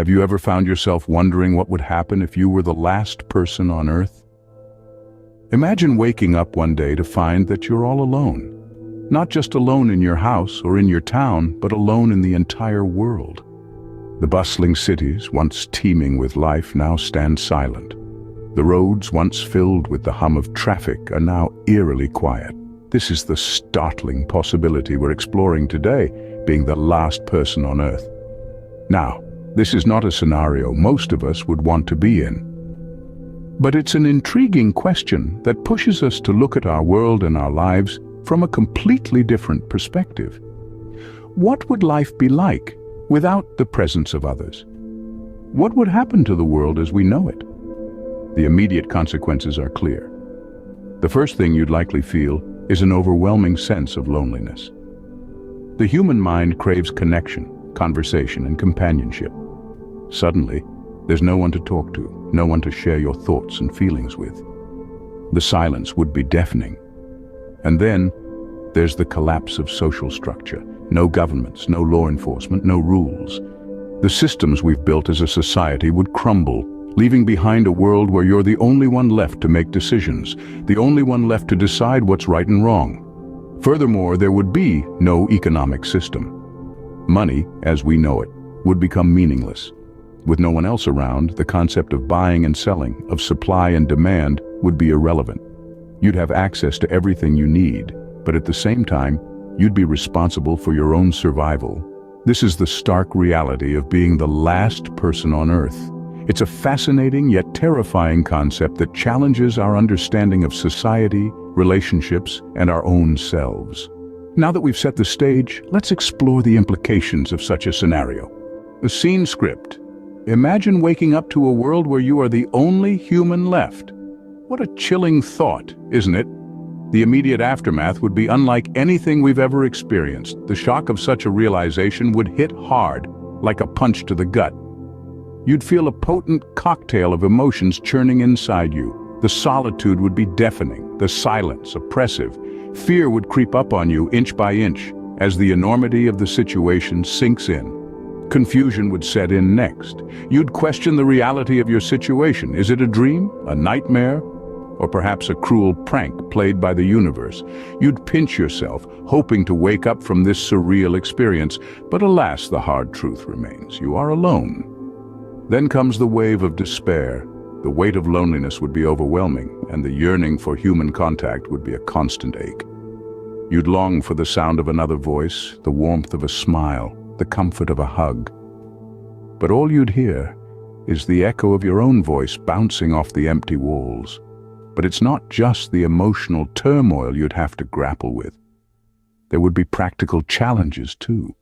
Have you ever found yourself wondering what would happen if you were the last person on Earth? Imagine waking up one day to find that you're all alone. Not just alone in your house or in your town, but alone in the entire world. The bustling cities, once teeming with life, now stand silent. The roads, once filled with the hum of traffic, are now eerily quiet. This is the startling possibility we're exploring today, being the last person on Earth. Now, this is not a scenario most of us would want to be in. But it's an intriguing question that pushes us to look at our world and our lives from a completely different perspective. What would life be like without the presence of others? What would happen to the world as we know it? The immediate consequences are clear. The first thing you'd likely feel is an overwhelming sense of loneliness. The human mind craves connection, conversation, and companionship. Suddenly, there's no one to talk to, no one to share your thoughts and feelings with. The silence would be deafening. And then, there's the collapse of social structure. No governments, no law enforcement, no rules. The systems we've built as a society would crumble, leaving behind a world where you're the only one left to make decisions, the only one left to decide what's right and wrong. Furthermore, there would be no economic system. Money, as we know it, would become meaningless. With no one else around, the concept of buying and selling, of supply and demand, would be irrelevant. You'd have access to everything you need, but at the same time, you'd be responsible for your own survival. This is the stark reality of being the last person on Earth. It's a fascinating yet terrifying concept that challenges our understanding of society, relationships, and our own selves. Now that we've set the stage, let's explore the implications of such a scenario. The scene script. Imagine waking up to a world where you are the only human left. What a chilling thought, isn't it? The immediate aftermath would be unlike anything we've ever experienced. The shock of such a realization would hit hard, like a punch to the gut. You'd feel a potent cocktail of emotions churning inside you. The solitude would be deafening, the silence oppressive. Fear would creep up on you inch by inch as the enormity of the situation sinks in. Confusion would set in next. You'd question the reality of your situation. Is it a dream, a nightmare, or perhaps a cruel prank played by the universe? You'd pinch yourself, hoping to wake up from this surreal experience, but alas, the hard truth remains. You are alone. Then comes the wave of despair. The weight of loneliness would be overwhelming, and the yearning for human contact would be a constant ache. You'd long for the sound of another voice, the warmth of a smile, the comfort of a hug. But all you'd hear is the echo of your own voice bouncing off the empty walls. But it's not just the emotional turmoil you'd have to grapple with. There would be practical challenges too.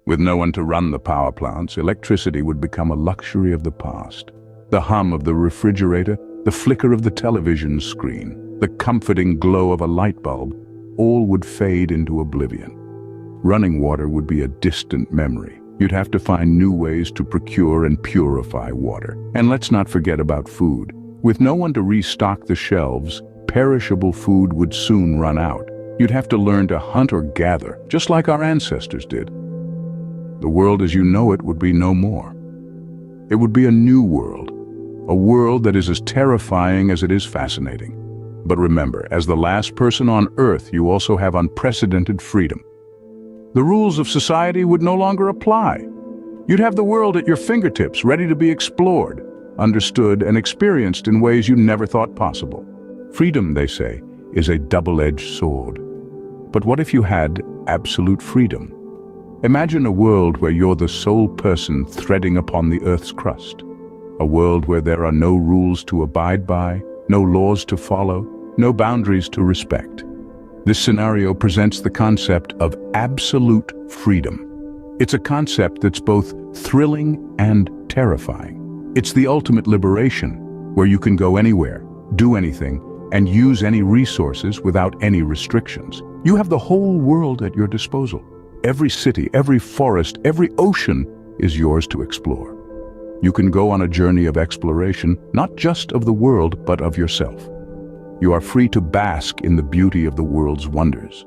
With no one to run the power plants, electricity would become a luxury of the past. The hum of the refrigerator, the flicker of the television screen, the comforting glow of a light bulb, all would fade into oblivion. Running water would be a distant memory. You'd have to find new ways to procure and purify water. And let's not forget about food. With no one to restock the shelves, perishable food would soon run out. You'd have to learn to hunt or gather, just like our ancestors did. The world as you know it would be no more. It would be a new world, a world that is as terrifying as it is fascinating. But remember, as the last person on Earth, you also have unprecedented freedom. The rules of society would no longer apply. You'd have the world at your fingertips, ready to be explored, understood, and experienced in ways you never thought possible. Freedom, they say, is a double-edged sword. But what if you had absolute freedom? Imagine a world where you're the sole person threading upon the Earth's crust. A world where there are no rules to abide by, no laws to follow, no boundaries to respect. This scenario presents the concept of absolute freedom. It's a concept that's both thrilling and terrifying. It's the ultimate liberation, where you can go anywhere, do anything, and use any resources without any restrictions. You have the whole world at your disposal. Every city, every forest, every ocean is yours to explore. You can go on a journey of exploration, not just of the world, but of yourself. You are free to bask in the beauty of the world's wonders,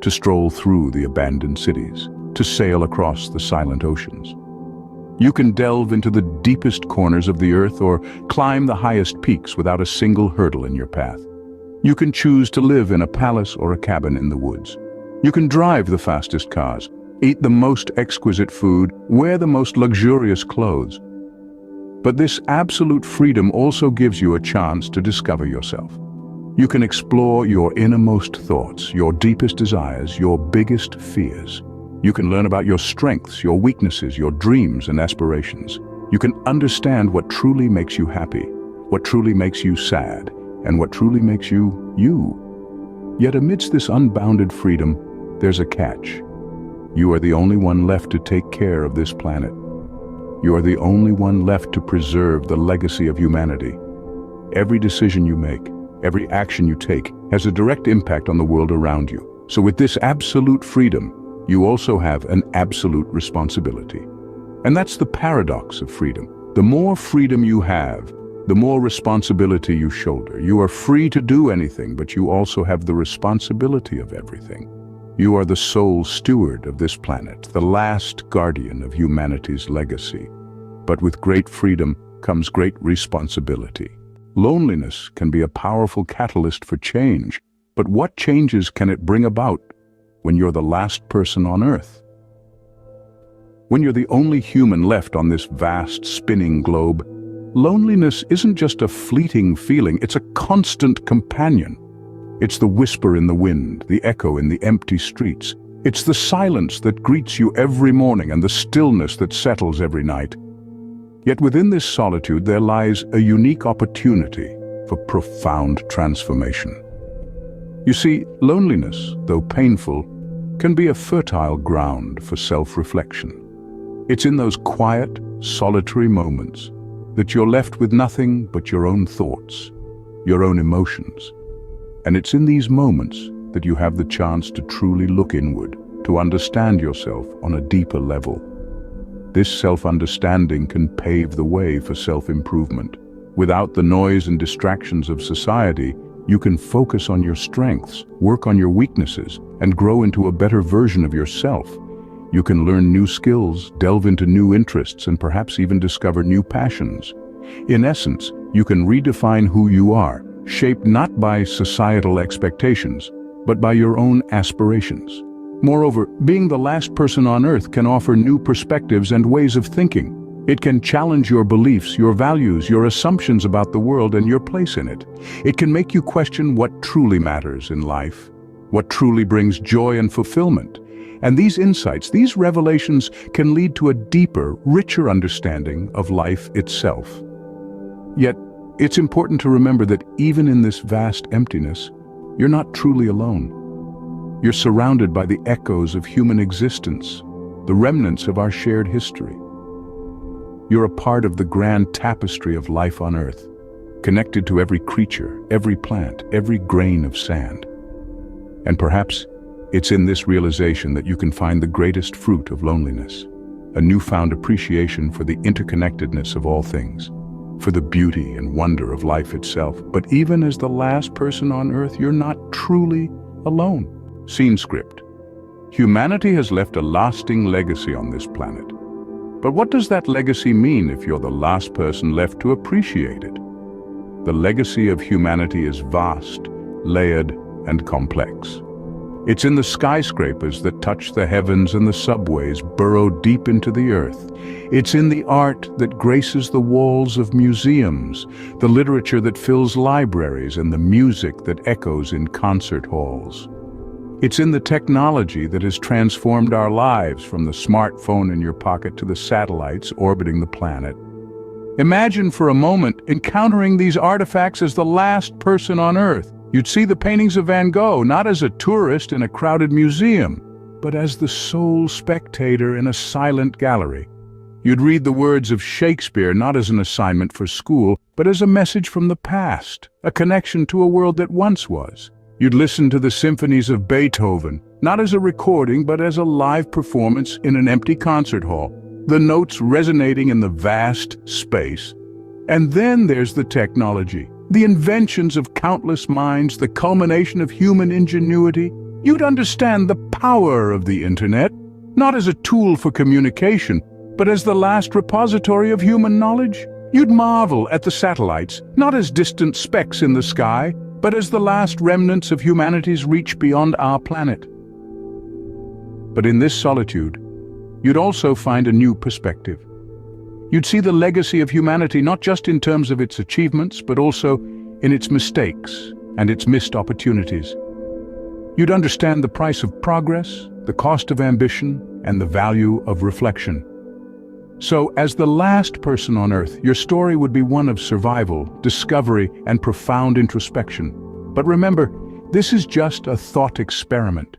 to stroll through the abandoned cities, to sail across the silent oceans. You can delve into the deepest corners of the earth or climb the highest peaks without a single hurdle in your path. You can choose to live in a palace or a cabin in the woods. You can drive the fastest cars, eat the most exquisite food, wear the most luxurious clothes. But this absolute freedom also gives you a chance to discover yourself. You can explore your innermost thoughts, your deepest desires, your biggest fears. You can learn about your strengths, your weaknesses, your dreams and aspirations. You can understand what truly makes you happy, what truly makes you sad, and what truly makes you, you. Yet amidst this unbounded freedom, there's a catch. You are the only one left to take care of this planet. You are the only one left to preserve the legacy of humanity. Every decision you make, every action you take, has a direct impact on the world around you. So with this absolute freedom, you also have an absolute responsibility. And that's the paradox of freedom. The more freedom you have, the more responsibility you shoulder. You are free to do anything, but you also have the responsibility of everything. You are the sole steward of this planet, the last guardian of humanity's legacy. But with great freedom comes great responsibility. Loneliness can be a powerful catalyst for change, but what changes can it bring about when you're the last person on Earth? When you're the only human left on this vast, spinning globe, loneliness isn't just a fleeting feeling, it's a constant companion. It's the whisper in the wind, the echo in the empty streets. It's the silence that greets you every morning and the stillness that settles every night. Yet within this solitude there lies a unique opportunity for profound transformation. You see, loneliness, though painful, can be a fertile ground for self-reflection. It's in those quiet, solitary moments that you're left with nothing but your own thoughts, your own emotions. And it's in these moments that you have the chance to truly look inward, to understand yourself on a deeper level. This self-understanding can pave the way for self-improvement. Without the noise and distractions of society, you can focus on your strengths, work on your weaknesses, and grow into a better version of yourself. You can learn new skills, delve into new interests, and perhaps even discover new passions. In essence, you can redefine who you are, shaped not by societal expectations, but by your own aspirations. Moreover, being the last person on Earth can offer new perspectives and ways of thinking. It can challenge your beliefs, your values, your assumptions about the world and your place in it. It can make you question what truly matters in life, what truly brings joy and fulfillment. And these insights, these revelations can lead to a deeper, richer understanding of life itself. Yet, it's important to remember that even in this vast emptiness, you're not truly alone. You're surrounded by the echoes of human existence, the remnants of our shared history. You're a part of the grand tapestry of life on Earth, connected to every creature, every plant, every grain of sand. And perhaps it's in this realization that you can find the greatest fruit of loneliness, a newfound appreciation for the interconnectedness of all things, for the beauty and wonder of life itself. But even as the last person on Earth, you're not truly alone. Scene script. Humanity has left a lasting legacy on this planet. But what does that legacy mean if you're the last person left to appreciate it? The legacy of humanity is vast, layered, and complex. It's in the skyscrapers that touch the heavens and the subways burrow deep into the earth. It's in the art that graces the walls of museums, the literature that fills libraries, and the music that echoes in concert halls. It's in the technology that has transformed our lives, from the smartphone in your pocket to the satellites orbiting the planet. Imagine for a moment encountering these artifacts as the last person on Earth. You'd see the paintings of Van Gogh not as a tourist in a crowded museum, but as the sole spectator in a silent gallery. You'd read the words of Shakespeare not as an assignment for school, but as a message from the past, a connection to a world that once was. You'd listen to the symphonies of Beethoven, not as a recording, but as a live performance in an empty concert hall, the notes resonating in the vast space. And then there's the technology, the inventions of countless minds, the culmination of human ingenuity. You'd understand the power of the internet, not as a tool for communication, but as the last repository of human knowledge. You'd marvel at the satellites, not as distant specks in the sky, but as the last remnants of humanity's reach beyond our planet. But in this solitude, you'd also find a new perspective. You'd see the legacy of humanity not just in terms of its achievements, but also in its mistakes and its missed opportunities. You'd understand the price of progress, the cost of ambition, and the value of reflection. So, as the last person on Earth, your story would be one of survival, discovery, and profound introspection. But remember, this is just a thought experiment.